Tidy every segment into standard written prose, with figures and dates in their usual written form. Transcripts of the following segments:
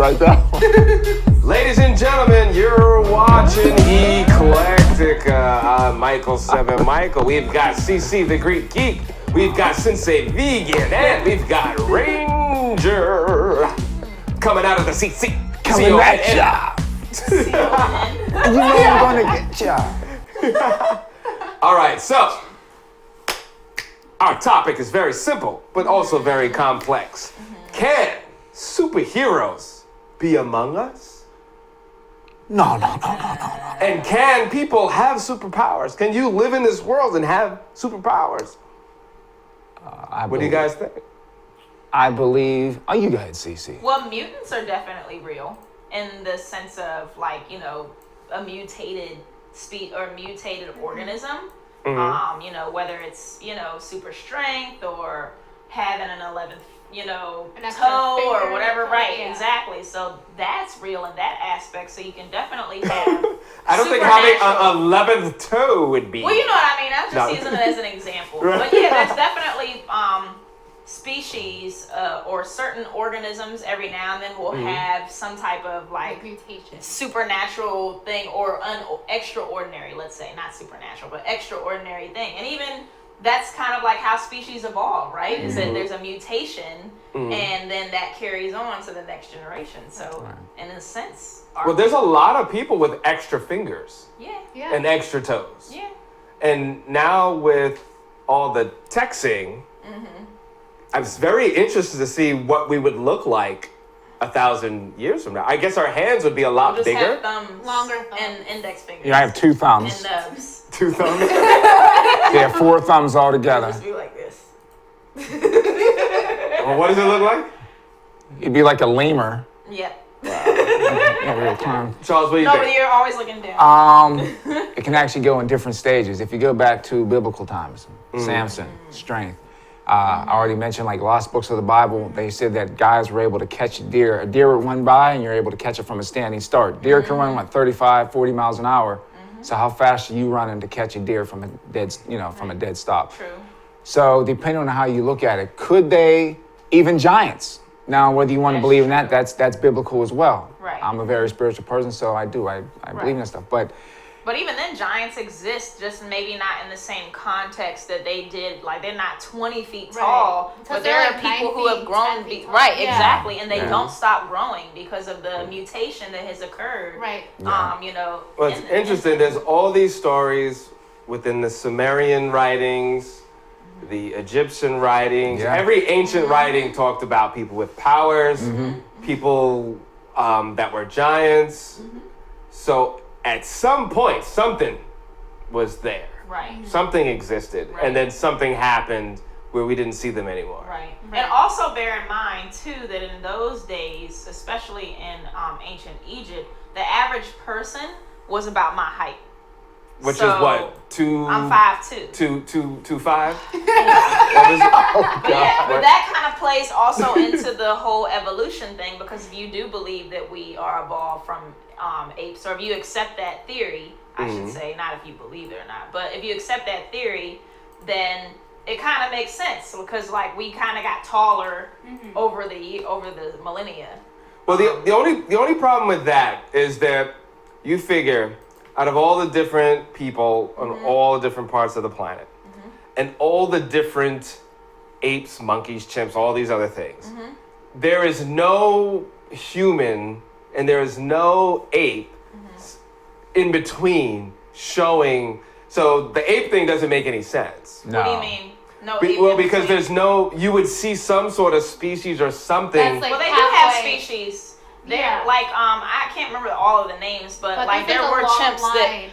right there. Ladies and gentlemen, you're watching ECLECTICKA. I'm Michael 7 Michael. We've got CC the Greek Geek. We've got Sensei Vegan. And we've got Ranger coming out of the CC. Coming at ya. You know I'm gonna get ya. All right, so our topic is very simple, but also very complex. Can superheroes be among us? No. And can people have superpowers? Can you live in this world and have superpowers? What do you guys think? I believe. Oh, you go ahead, Cece. Well, mutants are definitely real in the sense of, like, you know, a mutated mutated organism. You know, whether it's, you know, super strength or having an 11th, you know, toe or whatever. Right, yeah. Exactly. So that's real in that aspect. So you can definitely have. I don't think having an 11th toe would be. Well, you know what I mean. I'm just using it as an example. Right. But yeah, there's definitely species or certain organisms every now and then will have some type of like mutation, supernatural thing or extraordinary, let's say, not supernatural, but extraordinary thing. And even that's kind of like how species evolve, right? Is that there's a mutation and then that carries on to the next generation. So in a sense, well, there's a lot of people with extra fingers yeah. and extra toes. Yeah. And now with all the texting, I was very interested to see what we would look like 1,000 years from now. I guess our hands would be a lot bigger. Have thumbs, longer thumbs, and index fingers. Yeah, I have 2 thumbs. And nubs. 2 thumbs? Yeah, 4 thumbs all together. Just be like this. Well, what does it look like? It'd be like a lemur. Yep. Yeah, real time. Charles, what do you No, think? but you're always looking down. It can actually go in different stages. If you go back to biblical times, Samson, strength. I already mentioned, like, lost books of the Bible, they said that guys were able to catch a deer. A deer would run by and you're able to catch it from a standing start. Deer can run, 35, 40 miles an hour. So how fast are you running to catch a deer from a dead, from a dead stop? True. So depending on how you look at it, could they, even giants? Now, whether you want to believe in that, that's biblical as well. Right. I'm a very spiritual person, so I believe in that stuff. But even then, giants exist, just maybe not in the same context that they did. Like, they're not 20 feet tall, but there are people who have grown. Exactly, and they don't stop growing because of the mutation that has occurred. Right. You know. Well, it's interesting. There's all these stories within the Sumerian writings, the Egyptian writings. Yeah. Every ancient writing talked about people with powers, people that were giants. So at some point, something was there. Right. Something existed. Right. And then something happened where we didn't see them anymore. Right. And also bear in mind, too, that in those days, especially in ancient Egypt, the average person was about my height. Which is what? I'm 5'2". 2'5"? But that kind of plays also into the whole evolution thing, because if you do believe that we are evolved from apes, or if you accept that theory, I should say, not if you believe it or not, but if you accept that theory, then it kind of makes sense, because like we kind of got taller over the millennia. Well, the only problem with that is that you figure, out of all the different people on all the different parts of the planet, and all the different apes, monkeys, chimps, all these other things, there is no human and there is no ape in between showing. So the ape thing doesn't make any sense. No. What do you mean? No. Well, because there's no, you would see some sort of species or something. That's like well, they halfway. do have species. They're like I can't remember all of the names, but like there were chimps that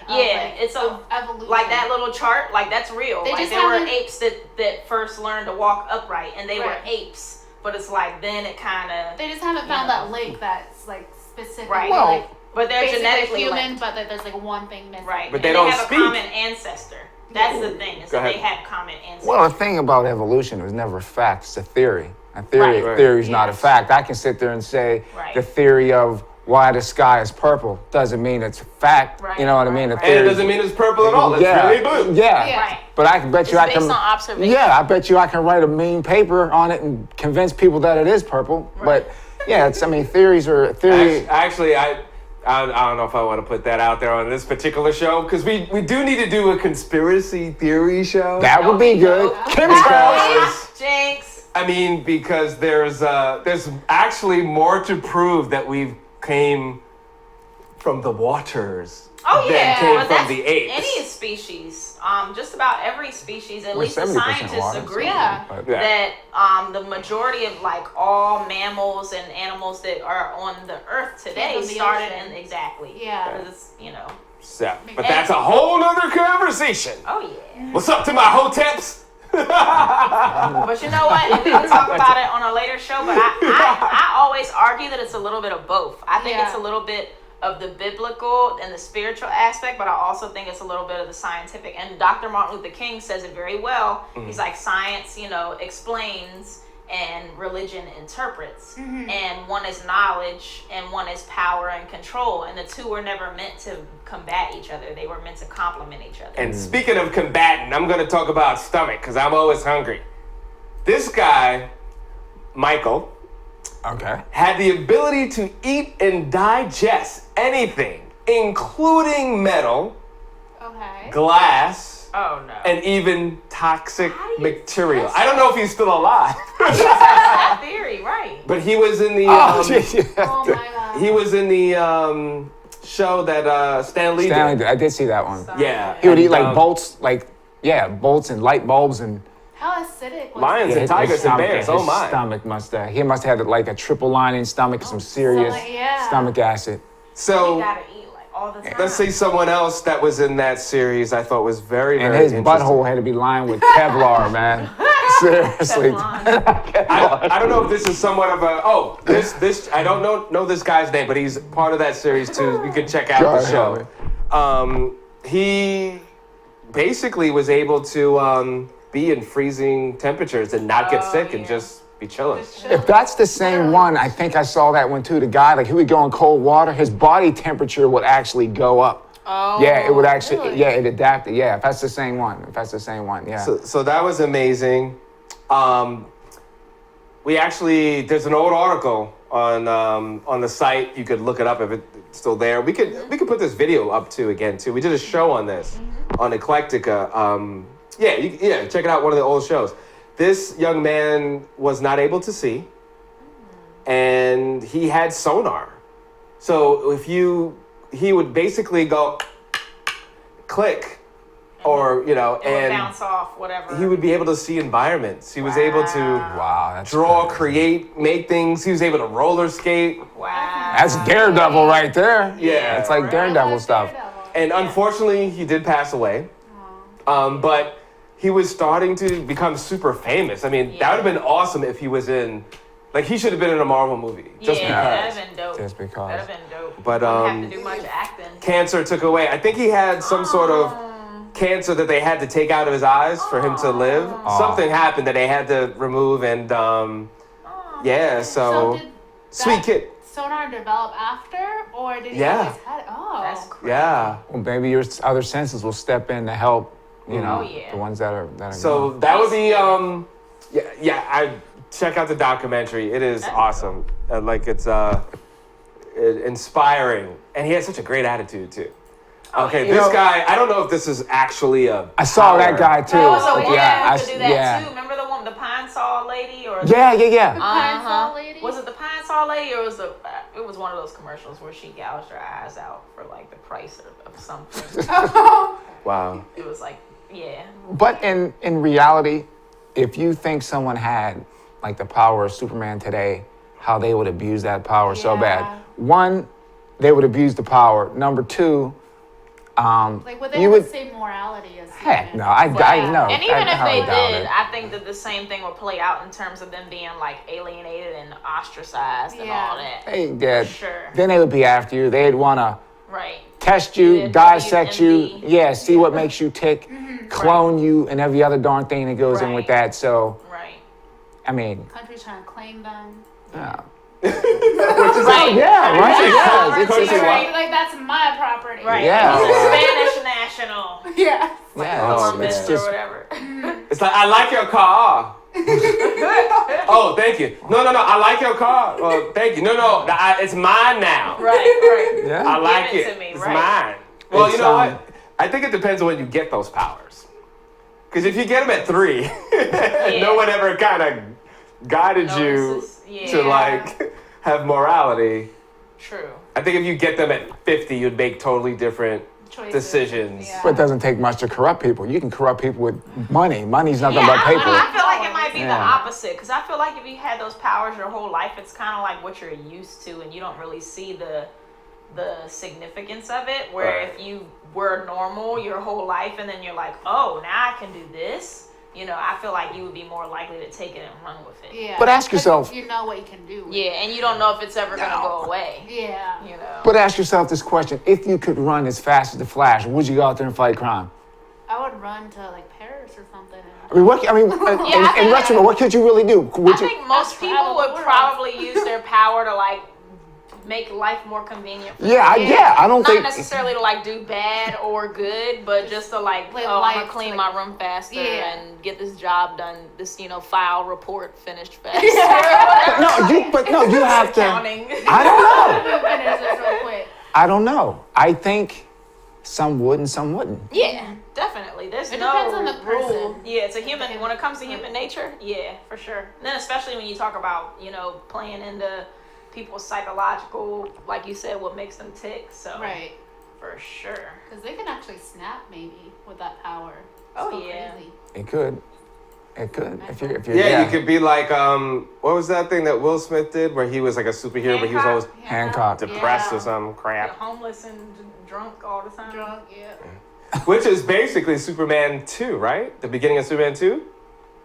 it's a evolution. Like that little chart, like that's real. Like there were apes that first learned to walk upright, and they were apes. But it's like then it kind of they just haven't found that link that's like specific. Right. Well, like, but they're genetically human, linked. but there's like one thing missing. Right. But and they don't have speak. a common ancestor. That's the thing, is that they have common ancestors. Well, the thing about evolution was never a fact; it's a theory. A theory is not a fact. I can sit there and say the theory of why the sky is purple doesn't mean it's a fact. Right. You know what I mean? And it doesn't mean it's purple at all. It's really blue. Yeah. Right. But I can bet you It's I can. based on observation. Yeah, I bet you I can write a mean paper on it and convince people that it is purple. Right. But Yeah, it's. I mean, theories are theory. Actually, I don't know if I want to put that out there on this particular show because we do need to do a conspiracy theory show. That would be good. Because, Jinx. I mean, because there's actually more to prove that we've came from the waters. Oh than yeah, came but from that's the apes. any species. Just about every species, at We're least the 70% scientists water, agree Yeah. but- Yeah. that the majority of like all mammals and animals that are on the earth today Came from the started ocean. in exactly. Yeah. Because, So, but that's a whole nother conversation. Oh yeah. What's up to my hoteps? But you know what? And we can talk about it on a later show. But I always argue that it's a little bit of both. I think it's a little bit of the biblical and the spiritual aspect, but I also think it's a little bit of the scientific. And Dr. Martin Luther King says it very well. He's like, science, explains and religion interprets. And one is knowledge and one is power and control. And the two were never meant to combat each other. They were meant to complement each other. And speaking of combating, I'm going to talk about stomach because I'm always hungry. This guy, Michael, Okay. had the ability to eat and digest anything, including metal, Okay. glass, Oh no. and even toxic How do you material. test I don't know if he's still alive, that theory, right? but he was in the Oh, yeah. Oh my god. he was in the show that Stan Lee did. Stanley, I did see that one. Yeah, He would eat and, like bolts, bolts and light bulbs and. How acidic was Lions it? and tigers and bears. His Oh my! stomach he must have like a triple lining stomach and some serious yeah. stomach acid. You So gotta eat like all the time. let's see someone else that was in that series. I thought was very And very his interesting. butthole had to be lined with Kevlar, man. Seriously. Teflon. I don't know if this is somewhat of a this I don't know this guy's name, but he's part of that series too. You can check out the show. He basically was able to be in freezing temperatures and not get sick and just be chilling. If that's the same one, I think I saw that one too. The guy, like he would go in cold water, his body temperature would actually go up. Oh, Yeah, it would actually, really? it adapted. Yeah, if that's the same one. Yeah. So that was amazing. We actually there's an old article on the site. You could look it up if it's still there. We could put this video up too again too. We did a show on this on ECLECTICKA. Check it out. One of the old shows. This young man was not able to see, and he had sonar. So he would basically go click, or it would and bounce off whatever. he would be able to see environments. He was able to Wow, that's draw, crazy. create, make things. He was able to roller skate. Wow. That's Daredevil right there. Yeah. It's like Daredevil stuff. And unfortunately, he did pass away. But he was starting to become super famous. I mean, that would have been awesome if he was in, like, he should have been in a Marvel movie. Just that'd because. have been dope. Just because. That'd have been dope. But, Wouldn't have to do much acting. Cancer took away. I think he had some sort of cancer that they had to take out of his eyes for him to live. Something happened that they had to remove, and So did sweet that kid. sonar develop after, or did he Yeah. always had? Oh, That's crazy. Yeah. Well, maybe your other senses will step in to help. yeah. The ones that are. So gone. that would be I check out the documentary. It is awesome. It's inspiring, and he has such a great attitude too. Okay, You this know- guy. I don't know if this is actually a. I saw that power. guy too. There was a woman I who could do that too. Remember the woman, the pine saw lady, or Yeah. Pine Sol lady? Was it the pine saw lady, or was it was one of those commercials where she gouged her eyes out for like the price of something? Wow. It was like, yeah. But in reality, if you think someone had like the power of Superman today, how they would abuse that power so bad. Yeah. One, they would abuse the power. Number two, like would they you have would. the same morality as Heck Superman? no, I know. And even if they doubt did, it. I think that the same thing would play out in terms of them being like alienated and ostracized and all that. They did. Sure. Then they would be after you. They'd want to Right. test you, Yeah, dissect you, envy. see what makes you tick, clone you, and every other darn thing that goes in with Right. that. So, Right. I mean, Country's trying to claim them. yeah. Right. Yeah, right. Yeah. It's just Right. Like that's my property. Right. Yeah. He's a Spanish national. Yeah. Yeah, Oh, it's Or just whatever. It's like I like your car. Oh, thank you. No, I like your car. Well, thank you. No, it's mine now. Right. Yeah. I like Give it it. to me, It's right. mine. Well, It's, you know what? I think it depends on when you get those powers. Because if you get them at 3, no one ever kind of guided you Notices. to Yeah. like have morality. True. I think if you get them at 50, you'd make totally different Choices. decisions. Yeah. But it doesn't take much to corrupt people. You can corrupt people with money. Money's nothing Yeah, but paper. I feel like it might be the Yeah. opposite because I feel like if you had those powers your whole life, it's kind of like what you're used to, and you don't really see the significance of it. Where Right. if you were normal your whole life, and then you're like, oh, now I can do this. You know, I feel like you would be more likely to take it and run with it. Yeah. But ask 'cause yourself- You know what you can do. with Yeah, it. and you don't know if it's ever gonna go away. Yeah. You know. But ask yourself this question: if you could run as fast as the Flash, would you go out there and fight crime? I would run to like Paris or something. I mean, in retrospect, what could you really do? Would I you? think most people travel the would world. probably use their power to like make life more convenient. For Yeah, them. I don't Not think. necessarily to like do bad or good, but just to like, Live oh, I'm gonna life clean to, my like- room faster Yeah. and get this job done. This, file report finished faster. But no, you have to. Counting. I don't know. Finish this real quick. I don't know. I think some would and some wouldn't. Yeah, definitely. There's It no depends on the rule. person. Yeah, it's a human. When it comes to human nature, yeah, for sure. And then especially when you talk about playing into people's psychological, like you said, what makes them tick. So Right. for sure. Because they can actually snap maybe with that power. Oh, Go yeah. Crazy. It could. If you're Yeah, you could be like, what was that thing that Will Smith did where he was like a superhero, but he was always Hancock. depressed Yeah. or some You're crap? homeless and drunk all the time. Drunk, yeah. Which is basically Superman 2, right? The beginning of Superman 2?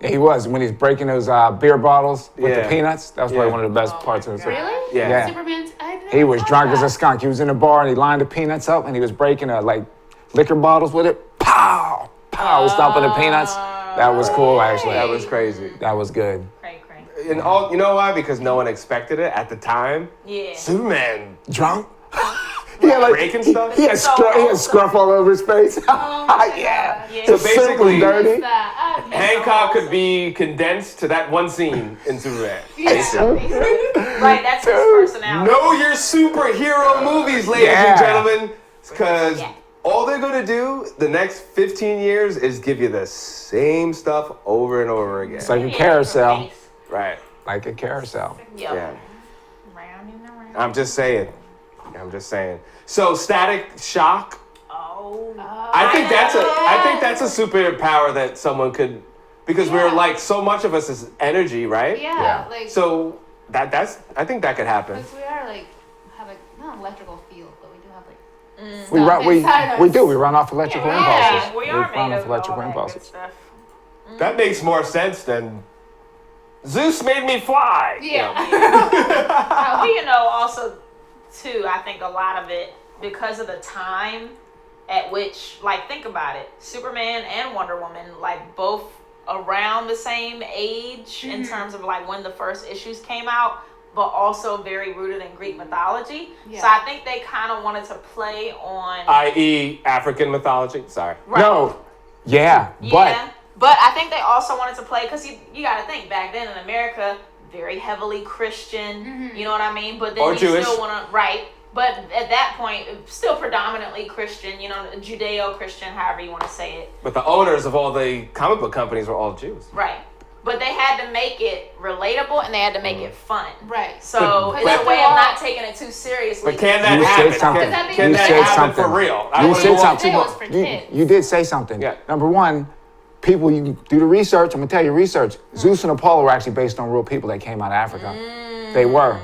Yeah, he was when he's breaking those beer bottles with Yeah. the peanuts. That was probably Yeah. one of the best Oh parts my of it. God. Really? Yeah. Yeah. Superman. I didn't He was know drunk as that. a skunk. He was in a bar and he lined the peanuts up and he was breaking like liquor bottles with it. Pow! Pow! Stomping the peanuts. That was cool, actually. That was crazy. That was good. Cray. And you know why? Because no one expected it at the time. Yeah. Superman Drunk? Yeah, like breaking stuff. he had scruff all over his face. Oh my Yeah. God. Yeah. So His suit was basically- dirty. What's that? Hancock could be condensed to that one scene in Superman. Right, that's his personality. Know your superhero movies, ladies Yeah. and gentlemen, because Yeah. all they're going to do the next 15 years is give you the same stuff over and over again. It's like a carousel. Right. Like a carousel. Yep. Yeah. Round and around. I'm just saying. So static shock. Oh. I think that's a superpower that someone could, because we're Yeah. like so much of us is energy, right? Yeah, Yeah. like So I think that could happen. because we are like have like not an electrical field, but we do have like We run. inside We us. do. We run off electrical Yeah, impulses. we are run made off of electrical all that good impulses. stuff. That makes more sense than Zeus made me fly. Yeah. Well, also, too, I think a lot of it, because of the time at which, like, think about it, Superman and Wonder Woman, like, both around the same age in terms of, like, when the first issues came out, but also very rooted in Greek mythology. Yeah. So I think they kind of wanted to play on... I.e. African mythology. Sorry. Right. No. Yeah. Yeah, but I think they also wanted to play, because you got to think, back then in America, very heavily Christian, you know what I mean? But then Or you Jewish. still want to, right, but at that point, still predominantly Christian, Judeo-Christian, however you want to say it. But the owners of all the comic book companies were all Jews. Right. But they had to make it relatable and they had to make it fun. Right. So But- it's a but- way of not taking it too seriously. But can that You happen? said something. Can You that said happen something. for real? I You wanna said go off something. It was for kids. You did say something. Yeah. Number one, people, you do the research. I'm gonna tell you research. Zeus and Apollo were actually based on real people that came out of Africa. They were.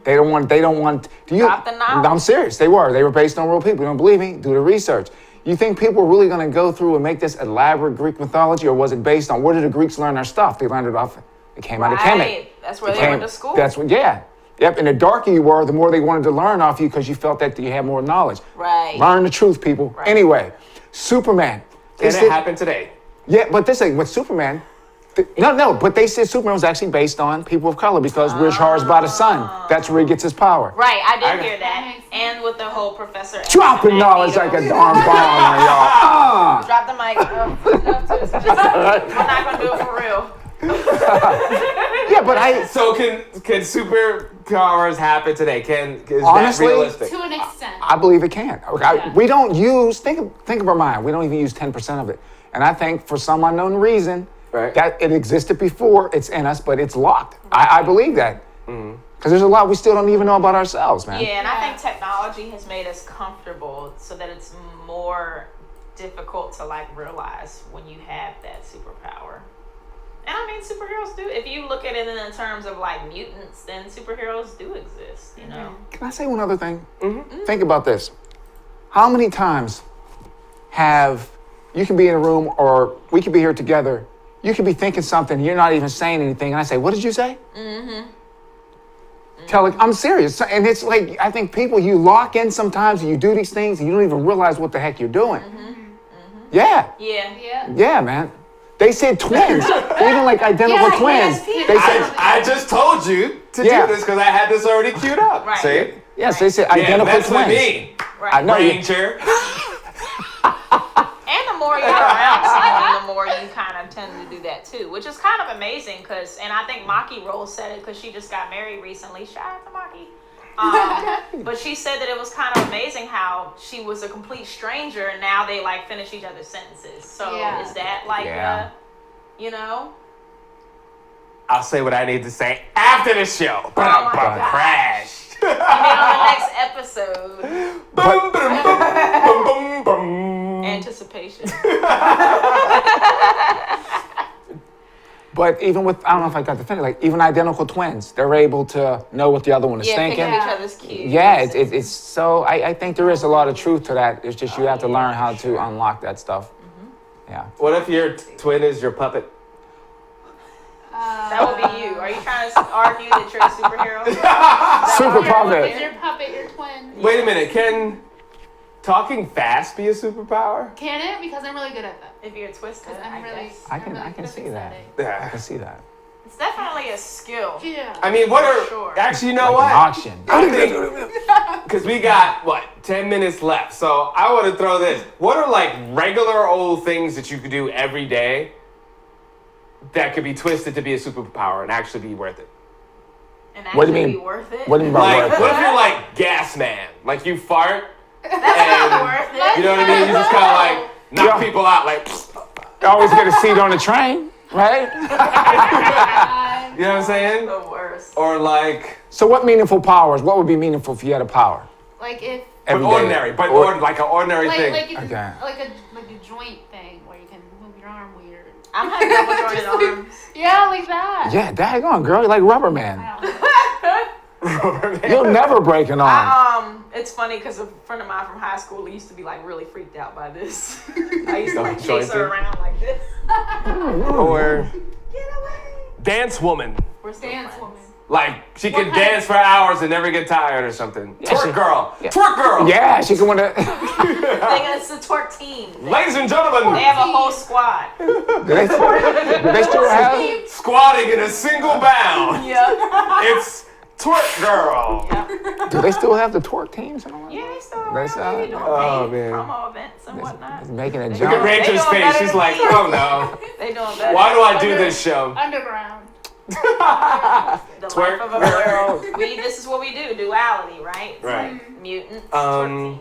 They don't want. Do you? Drop the knowledge. I'm serious. They were based on real people. You don't believe me? Do the research. You think people are really gonna go through and make this elaborate Greek mythology, or was it based on where did the Greeks learn their stuff? They learned it off. It came out of Kemet. Right. That's where they went to school. That's what. Yeah. Yep. And the darker you were, the more they wanted to learn off you because you felt that you had more knowledge. Right. Learn the truth, people. Right. Anyway, Superman. They Can said- it happen today? Yeah, but this thing with Superman. But they said Superman was actually based on people of color because we're charged by the sun. That's where he gets his power. Right, I did I- hear that. And with the whole Professor X Dropping knowledge like a Magneto. darn bomb on y'all. Drop the mic. We're not gonna do it for real. Yeah, but So can superpowers happen today? Is Honestly, that realistic? To an extent. I believe it can. Okay, Yeah. we don't use think of our mind. We don't even use 10% of it. And I think for some unknown reason Right. that it existed before, it's in us, but it's locked. I believe that. Because there's a lot we still don't even know about ourselves, man. Yeah, and I think technology has made us comfortable so that it's more difficult to like realize when you have that superpower. And I mean, superheroes do. If you look at it in terms of like mutants, then superheroes do exist, you know? Can I say one other thing? Think about this. How many times you can be in a room or we could be here together, you could be thinking something, you're not even saying anything, and I say, what did you say? I'm serious. And it's like, I think people, you lock in sometimes and you do these things and you don't even realize what the heck you're doing. Yeah. Yeah, man. They said twins, even like identical twins. yes, They said, I just told you to Yeah. do this because I had this already queued up. Right. See? yes, they said Yeah, identical that's twins. with me, Right. I know you. Ranger. And the more you're around someone, the more you kind of tend to do that too, which is kind of amazing because, and I think Maki Rose said it because she just got married recently. Shout out to Maki. But she said that it was kind of amazing how she was a complete stranger and now they like finish each other's sentences. So Yeah. is that like, Yeah. you know? I'll say what I need to say after the show. my gosh. Crash. And then on the next episode, Boom, boom, boom, boom, boom, boom. anticipation. But even with, I don't know if I got to finish, like even identical twins, they're able to know what the other one is Yeah, thinking. picking each other's cues. Yeah, it's so, I think there is a lot of truth to that. It's just you have to learn how to unlock that stuff. Yeah. What if your twin is your puppet? That would be you. Are you trying to argue that you're a superhero? Super Is puppet. your puppet your twin? Wait a minute. Can talking fast be a superpower? Can it? Because I'm really good at that. If you're twisted, Because I'm I really. guess. I I'm can- really I can good at see that. setting. I Yeah. can see that. It's definitely a skill. Yeah. I mean, what are Sure. actually? You know Like what? an auction. I think because we got what 10 minutes left, so I want to throw this. What are like regular old things that you could do every day that could be twisted to be a superpower and actually be worth it? And What do you actually mean? be worth it. What do you mean by Like, worth what it? if you're like gas man? Like you fart, That's not and worth it. you know what I mean? You just kind of like knock Yeah. people out, like You always get a seat on the train, right? you know what I'm saying? The worst. Or like So what meaningful powers, what would be meaningful if you had a power? Like if. but Every day? ordinary, but Or- like an ordinary Like thing. like if, Okay. like a joint thing where you can move your arm weird. I'm having double jointed arms. Yeah, like that. Yeah, daggone, girl, you're like Rubber Man. I don't know. You'll never break an arm. It's funny because a friend of mine from high school used to be like really freaked out by this. I used to like chase Jointed. her around like this. Or Get away. dance woman. We're still Dance friends. woman. Like she What can kind dance for hours and never get tired or something. Twerk she- girl. yeah. Twerk girl. Yeah, she can win it. It's a twerk team. Ladies and They gentlemen, have a whole squad. do they still have? squatting in a single bound. Yeah. It's twerk girl. Yep. Do they still have the twerk teams and all that? Yeah, they still They around. still- They be doing Oh, paid man. promo events and whatnot. It's making a They Look at jump. Ray- Rachel's doing face. better She's than like, me. oh no. They doing better. Why do I do this show? Underground. The Twerk life of a girl. girl. This is what we do. Duality, right? It's Right. like mutants. Um, twerk team.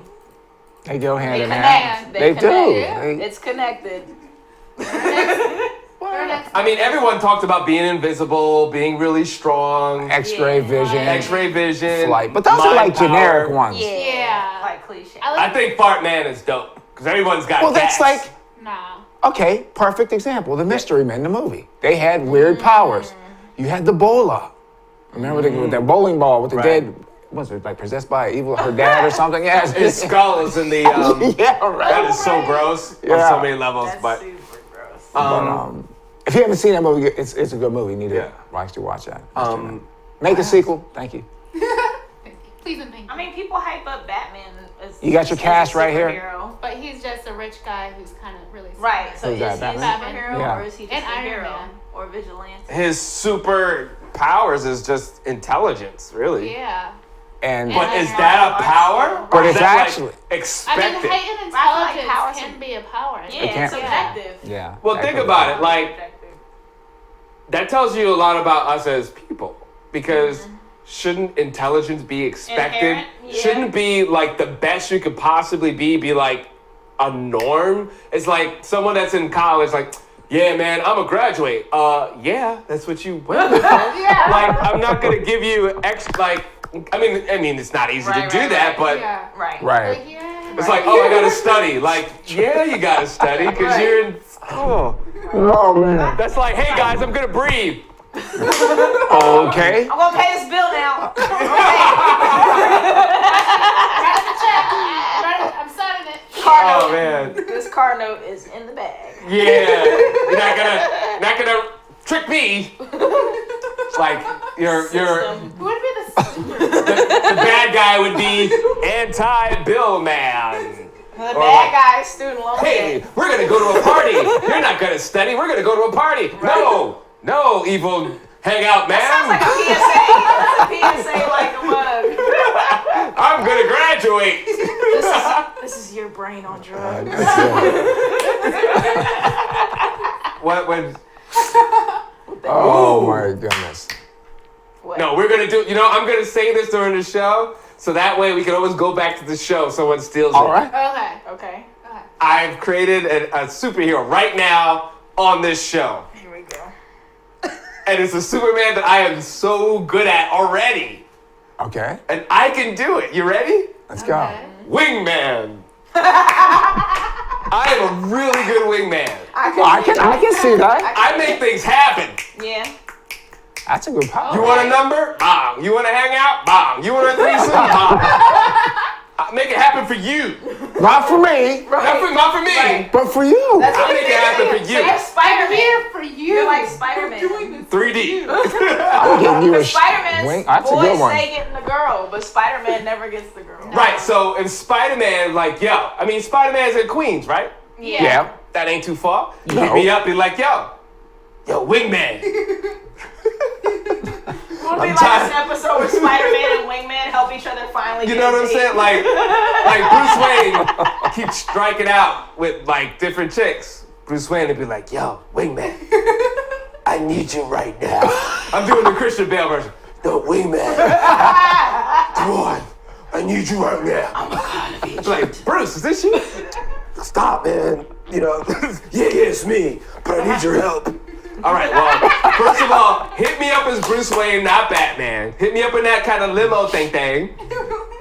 They go hand They in hand. connect. They do. connect. They- It's connected. They're next. I mean, everyone talked about being invisible, being really strong, X-ray Yeah. vision. X-ray vision, Flight. But those are mind like power. generic ones. Yeah. Like cliche. I I like. think Fart Man is dope because everyone's got. Well, that's gas. like, Nah. okay, perfect example. The Mystery Men, the movie. They had weird powers. You had the Bola. Remember with the bowling ball with the Right. dead, was it like possessed by evil, her dad or something? Yeah. His skull is in the. Yeah, That right. is so gross on Yeah. so many levels, That's but super gross. But, if you haven't seen that movie, it's a good movie. You need Yeah. to actually watch that. Make Make a sequel. Thank you. Thank you. Please and thank you. I mean, people hype up Batman as You got your as a cast right here? superhero. But he's just a rich guy who's kind of really. Right. So Who's is that, he a Batman? superhero Yeah. or is he just And a Iron hero Man. or vigilante? his super powers is just intelligence, really. Yeah. And But And is that a power? But Or is it's that, like, actually- I mean, expected. heightened I feel like intelligence powers can be a power. Yeah, can't- it's subjective. yeah. Well, think about it. Like, Subjective. that tells you a lot about us as people, because shouldn't intelligence be expected? Inherent, yeah. Shouldn't be like the best you could possibly be like a norm? It's like someone that's in college, like, yeah, man, I'm a graduate. Yeah, that's what you went with. Yeah. Like, I'm not gonna give you I mean, it's not easy to Right, do right, that, right. but Yeah. Right. Right. Like, yeah. it's like, oh, I gotta study. Like, yeah, you gotta study because Right. you're in school. Oh man. That's like, hey guys, I'm gonna breathe. Okay. I'm gonna pay this bill now. Write the check. I'm signing it. Car Oh note. man. This car note is in the bag. Yeah. You're not gonna trick me. It's like you're System. Who would be the super? the bad guy would be anti-bill man. The Or bad like, guy is student loan hey, debt. we're gonna go to a party. You're not gonna study. We're gonna go to a party. No, evil hangout man. Sounds like a PSA. That's a PSA like a mug. I'm gonna graduate. This is your brain on drugs. That's it. What when? Oh my goodness. What? No, we're gonna do. I'm gonna say this during the show, so that way we can always go back to the show. If someone steals All it. right. Okay. Okay. I've created a superhero right now on this show, Here we go. and it's a Superman that I am so good at already, Okay. and I can do it. You ready? Let's go. Wingman. I am a really good wingman. I can see that. I make things happen. Yeah. That's a good power. You want a number? Bong. You want to hang out? Bong. You want a threesome? Bong. I make it happen for you. Not for me, Not for me. Right. but for you. That's I'll what make it it happen for is. you. So you're Spider-Man. Here for you. You're like Spider-Man. 3D. I'm getting you a Spider-Man's wing. That's a boys good one. say getting the girl, but Spider-Man never gets the girl. Right, so in Spider-Man, like, Spider-Man's in Queens, right? Yeah. That ain't too far. You No. hit me up, be like, yo, wingman. We'll be I'm like tired. this episode where Spider-Man and Wingman help each other finally You get know a what I'm date. saying? Like Bruce Wayne keeps striking out with like different chicks. Bruce Wayne would be like, yo, wingman, I need you right now. I'm doing the Christian Bale version. No, wingman. Come on. I need you right now. I'm like, Bruce, is this you? Stop, man. Yeah, it's me. But I need your help. All right, well, first of all, hit me up as Bruce Wayne, not Batman. Hit me up in that kind of limo thing.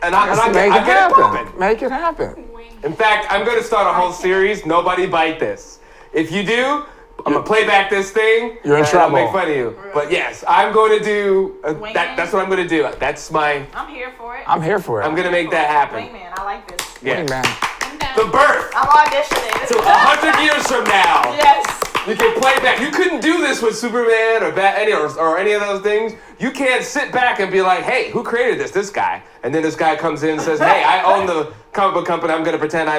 And I Make it get it happen. popping. Make it happen. In fact, I'm going to start a whole series, Nobody Bite This. If you do, I'm going to play back this thing. You're in and trouble. I'll make fun of you. But yes, I'm going to do, Wingman? that's what I'm going to do. That's my, I'm here for it. I'm here for it. I'm going to make that happen. Wingman, I like this. Yeah. Man. The birth. I'm auditioning. So 100 years from now. Yes. You can play back. You couldn't do this with Superman or Batman or any of those things. You can't sit back and be like, hey, who created this? This guy. And then this guy comes in and says, hey, I own the comic book company. I'm going to pretend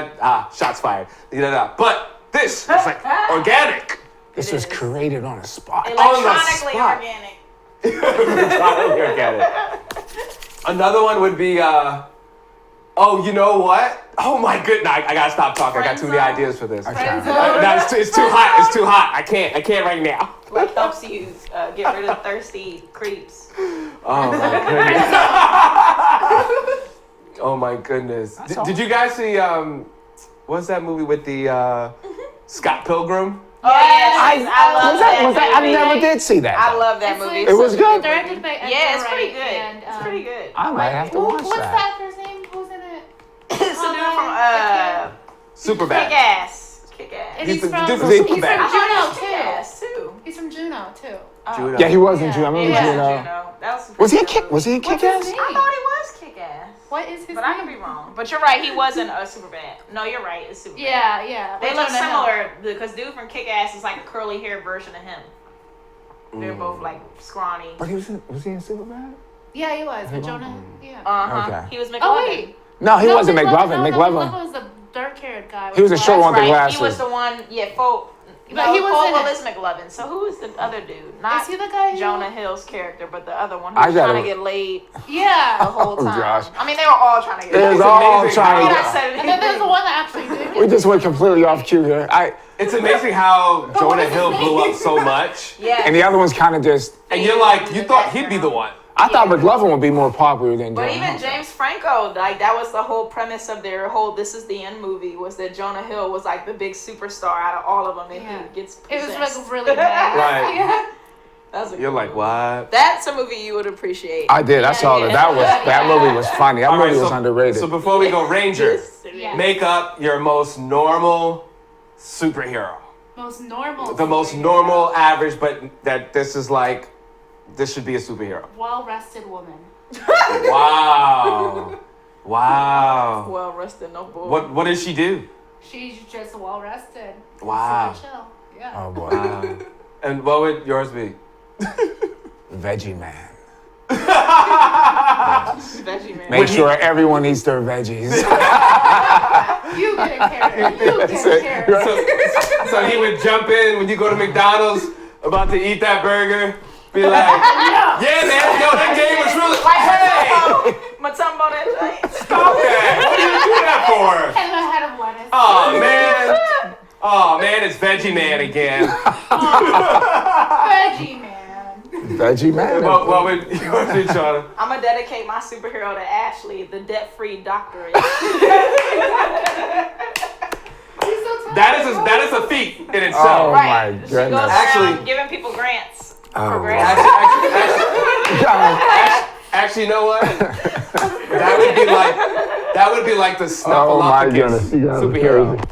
shots fired. But this is like organic. This was created on a spot. Electronically spot. organic. Organic. Another one would be, oh, you know what? Oh my goodness. I got to stop talking. I got too many Friend zone? ideas for this. Okay. No, it's too hot. It's too hot. I can't right now. Like helps you get rid of thirsty creeps. Oh my goodness. Oh my goodness. Did you guys see what's that movie with the Scott Pilgrim? Oh yes, I love that. I movie. never did see that. I love that movie. It was good. Directed by Yeah, it's Edgar pretty Wright good. and, It's pretty good. I might have to watch What's that. the actor's name? Who's in it? It's a dude from Superbad. Kick-Ass. Kick-Ass. And He's he's the from dude from he's from Superbad. Juno too. Kick-Ass too. He's from Juno too. Juno. Yeah, he was in Yeah. Juno. I remember Yeah, Juno. That was. Was he a pretty kick? good Was he a movie. kick his ass? name? I thought he was Kick-Ass. What is his But name? I could be wrong. But you're right. He wasn't a Superbad. No, you're right. It's Superbad. Yeah. They With look Jonah Hill. similar because dude from Kick-Ass is like a curly haired version of him. They're both like scrawny. But was he in Superbad? Yeah, he was. With Jonah. Yeah. Okay. He was McLovin. Oh wait. No, he wasn't McLovin. No, McLovin. McLovin was the dark-haired guy. He was a short one with the He glasses. was the one. Yeah, No, he was Paul in it. Willis McLovin. So who is the other dude? Not Is he the guy who- Jonah Hill's character, but the other one I who's gotta- trying to get laid the Yeah. whole Oh, time. gosh. I mean, they were all trying to get It was laid. all amazing trying I to. said it. And then there's the one that actually did. We just went completely off cue here. It's amazing how what Jonah is his Hill blew name? up so much. Yeah. And the other one's kind of just. And you're like, you thought he'd be the one. I thought McLovin would be more popular than But Jonah even Hill. James Franco, like that was the whole premise of their whole "This Is the End" movie was that Jonah Hill was like the big superstar out of all of them, and Yeah. he gets It was possessed. like really bad. Right. Yeah. That was a You're good like, movie. what? That's a movie you would appreciate. I did. I saw that. That movie was funny. That All right, movie was underrated. So before we go, Ranger, Yeah. make up your most normal superhero. Most normal. The most normal, average, but that this is like, this should be a superhero. Well-rested woman. Wow. Wow. Well rested, no bull. What does she do? She's just well-rested. Wow. Super chill. Yeah. Oh boy. Wow. And what would yours be? Veggie man. Veggie man. Make sure everyone eats their veggies. You get carrot. You get carrot. So he would jump in when you go to McDonald's about to eat that burger, be like, yeah, man, yo, that game was really, hey, Matumbo that joint. stop that. What do you do that for? And a head of lettuce. Oh man, it's Veggie Man again. Veggie man. Veggie man. What would yours be, Shauna? I'm gonna dedicate my superhero to Ashley, the debt-free doctorate. That is a feat in Oh itself. Right. my She goes goodness. around Actually- giving people grants. Oh, for wow. grants. Actually, you know what? That would be like the Oh my Snuffleupagus goodness. You guys are superhero. crazy.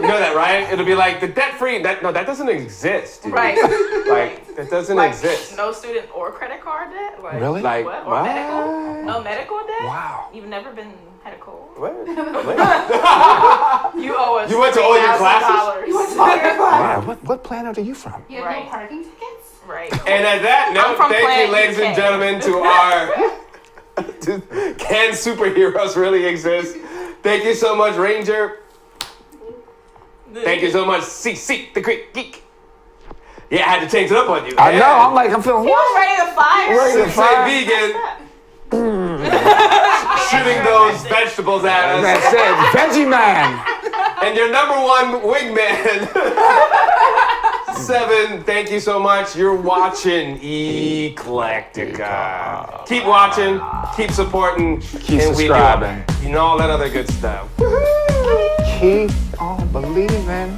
You know that, right? It'll be like the debt-free. That doesn't exist, dude. Right. Like that doesn't Like, exist. no student or credit card debt? Like, Really? Like what? Or medical? No medical debt? Wow. You've never been medical? What? You owe us You went to all your $3,000. Wow. What planet are you from? You have Right. no parking tickets? Right. And at that I'm note, from thank you, Planet ladies and UK. gentlemen, to our Can Superheroes Really Exist? Thank you so much, Ranger. Thank you so much, CC, the Great Geek. Yeah, I had to change it up on you. I know. I'm feeling He was ready to fire. Ready to Say fire. vegan. Shooting those vegetables at us. That's it. Veggie man. And your number one wingman, 7, thank you so much. You're watching ECLECTICKA. Keep watching, keep supporting, Keep and subscribing. you know all that other good stuff. Keep on believing.